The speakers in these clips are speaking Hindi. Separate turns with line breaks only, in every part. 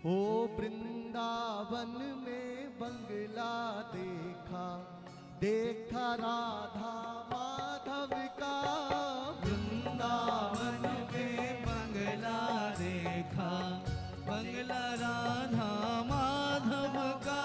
हो वृंदावन में बंगला देखा, देखा राधा माधव का।
वृंदावन में बंगला देखा, बंगला राधा माधव का।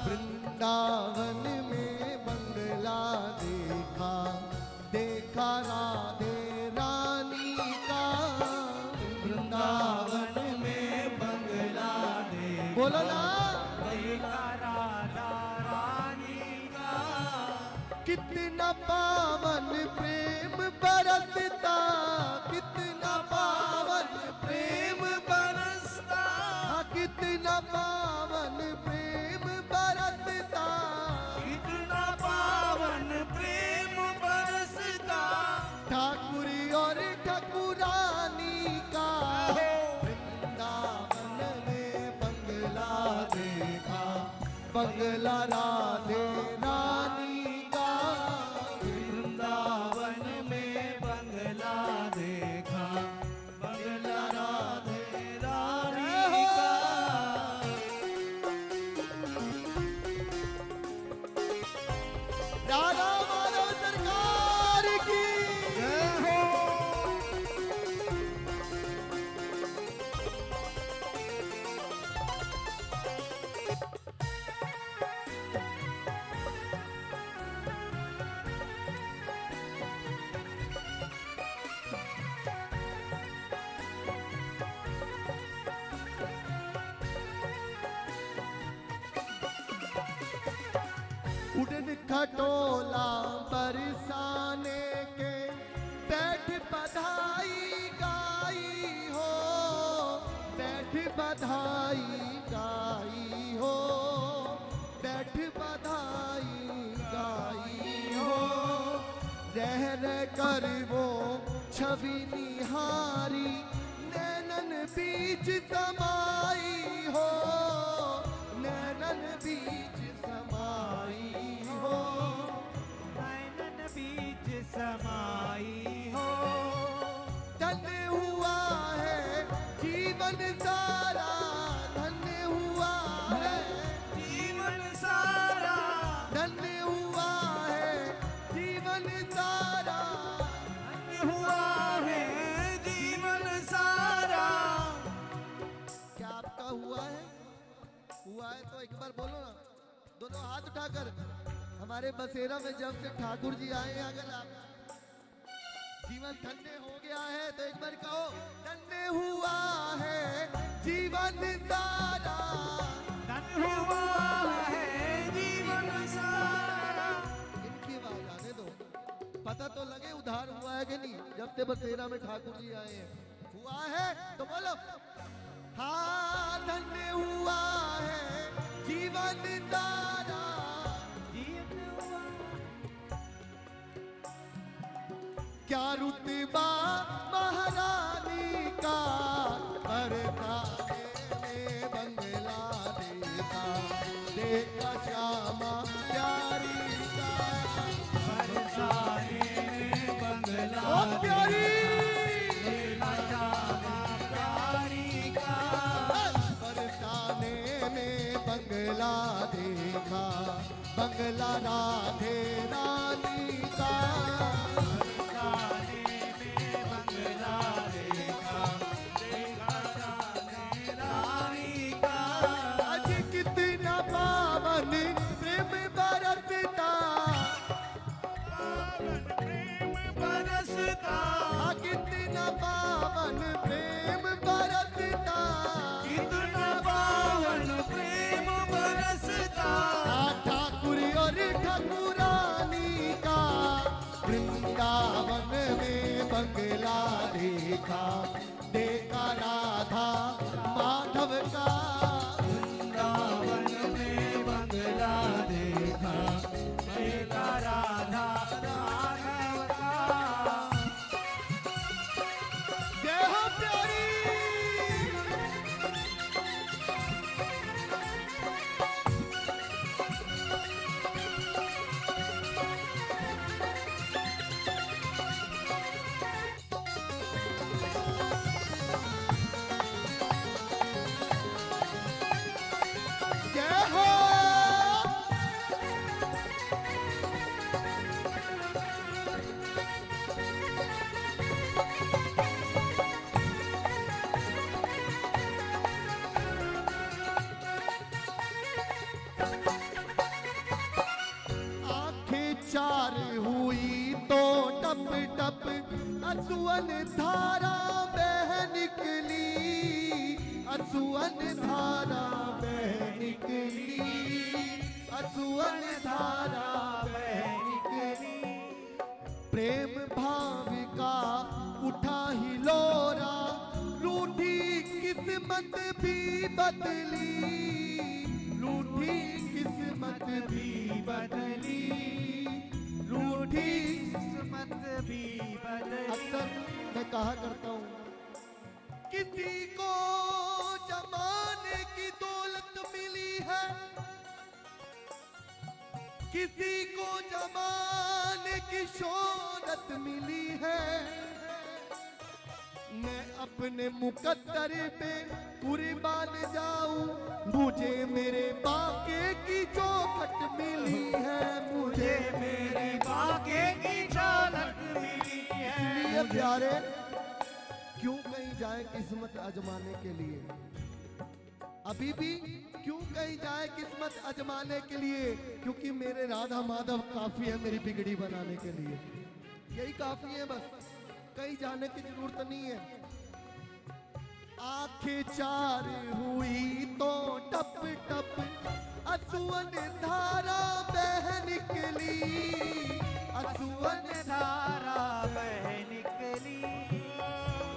वृंदावन में बंगला देखा, देखा राधे रानी का।
वृंदावन में बंगला देखा,
बोलो ना,
देखा राधा रानी का।
कितना पावन प्रेम बरसता, कितना पावन
प्रेम बरसता,
कितना पावन प्रेम बरसता।
कितना पावन प्रेम बरसता।
ठाकुरी और ठाकुरानी का। वृंदावन में बंगला देखा, बंगला राधे रानी का।
वृंदावन में बंगला देखा, बंगला राधे रानी का।
राधा माधव सरकार की
जय हो।
उड़न खटोला बरसाने के, बैठ बधाई गाई हो, बैठ बधाई गाई हो, बैठ बधाई गाई हो। रह रह कर वो छवि निहारी, नैनन बीच समाई हो, नैनन बीच समाई हो।
नैनन बीच समाई हो।
धन्य हुआ है जीवन सारा, धन्य हुआ है
जीवन सारा,
धन्य हुआ है जीवन सारा।
धन्य हुआ है जीवन सारा।
क्या आपका हुआ है? हुआ है तो एक बार बोलो ना, दोनों हाथ उठाकर। हमारे बसेरा में जब से ठाकुर जी आए हैं, अगर आप जीवन धन्य हो गया है तो एक बार कहो, धन्य हुआ है जीवन सारा।
धन्य हुआ है जीवन सारा।
इनकी आवाज आने दो, पता तो लगे उधार हुआ है कि नहीं। जब से बसेरा में ठाकुर जी आए हैं, हुआ है तो बोलो हाँ, धन्य हुआ है जीवन सारा।
जीवन हुआ।
क्या रुतबा महारानी का, बरसाने में बंगला देखा, देखा श्यामा प्यारी का।
बरसाने में बंगला
ओ प्यारी,
देखा श्यामा प्यारी का।
बरसाने में बंगला देखा, बंगला राधे रानी का।
बरसाने में बंगला देखा, देखा श्यामा रानी का।
आज कितना पावन प्रेम बरसता,
पावन प्रेम बरसता।
कितना पावन प्रेम बरसता।
कितना पावन प्रेम बरसता।
ठाकुर और ठाकुरानी का। असुवन धारा बह निकली, असुवन धारा बह निकली, असुवन धारा बह निकली। प्रेम भाविका उठा ही लोरा, रूठी किस्मत भी बदली, रूठी किस्मत भी बदली, रूठी
किस्मत भी बदली।
अक्सर मैं कहा करता हूँ, किसी को जमाने की दौलत मिली है, किसी को जमाने की शोहरत मिली है। मैं अपने मुकद्दर पे कुर्बान जाऊं, मुझे मेरे बाके की चौखट मिली है, मुझे
मेरे बागे की झलक मिली है।
इसलिए प्यारे क्यों कहीं जाए किस्मत आजमाने के लिए, अभी भी क्यों कहीं जाए किस्मत आजमाने के लिए, क्योंकि मेरे राधा माधव काफी है मेरी बिगड़ी बनाने के लिए, यही काफी है बस, कहीं जाने की जरूरत नहीं है। आंखें चार हुई तो टप टप असुवन धारा बह निकली, असुवन
धारा बह निकली,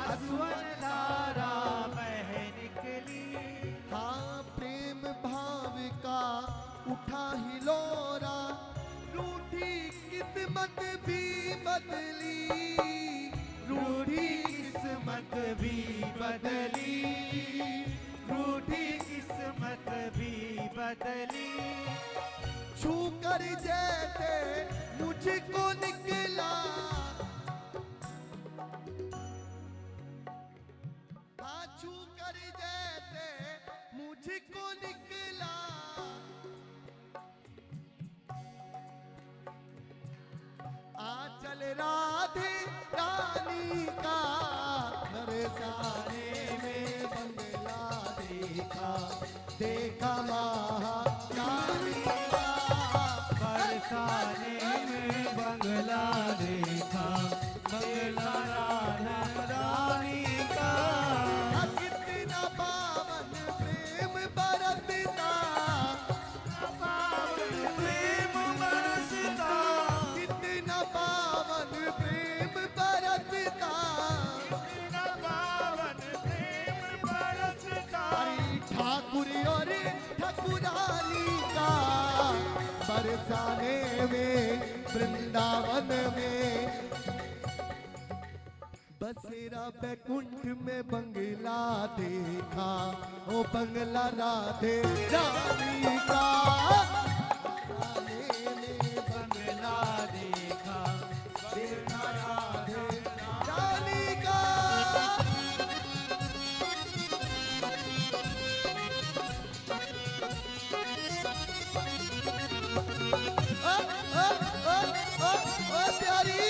असुवन धारा बह निकली।
हाँ प्रेम भाविका उठा ही लोरा, रूठी किस्मत भी बदली, रूठी
किस्मत भी बदली, रूठी किस्मत भी बदली।
छू कर जैसे मुझको निकला, हाँ छू कर जैसे मुझको निकला। आंचल राधे रानी का, बरसाने में बंगला देखा, देखा महारानी का।
बरसाने में बंगला देखा, बंगला राधा रानी का।
कितना पावन प्रेम बरसता,
पावन प्रेम बरसता,
कितना पावन प्रेम बरसता।
कितना पावन प्रेम बरसता।
हरि ठाकुर और ठाकुरानी का, बरसाने में वृंदावन में बसेरा बैकुंठ में बंगला देखा, ओ बंगला राधे रानी का। बरसाने में
बंगला देखा, देखा राधे
रानी का। ओ प्यारी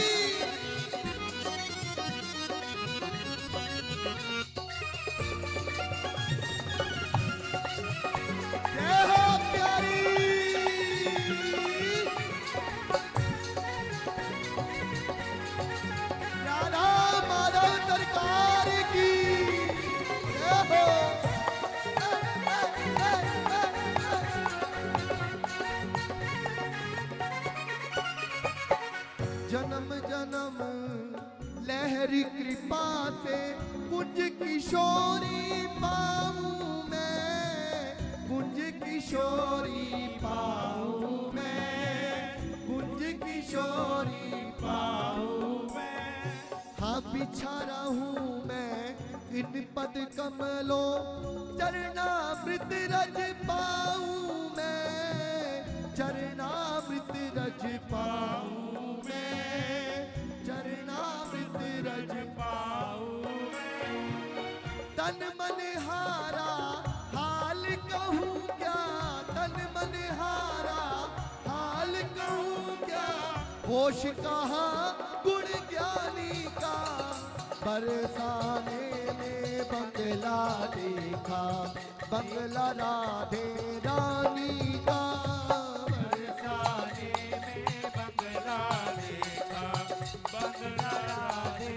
जय हो प्यारी। राधा माधव सरकार की जय हो। जन्म जन्म लहरी कृपा से कुंज किशोरी पाऊं मैं, कुंज किशोरी पाऊं मैं, कुंज किशोरी पाऊं मैं। हाँ बिछा रहूं मैं इन पद कमलों, चरणामृत रज पाऊं मैं, चरणामृत रज पाऊं मैं, चरणामृत रज पाऊं मैं। तन मन हारा हाल कहूँ क्या, तन मन हारा हाल कहूँ क्या, होश कहाँ गुण ज्ञानी का। बरसाने में बंगला देखा, बंगला राधे रानी का।
बरसाने में बंगला देखा, बंगला राधे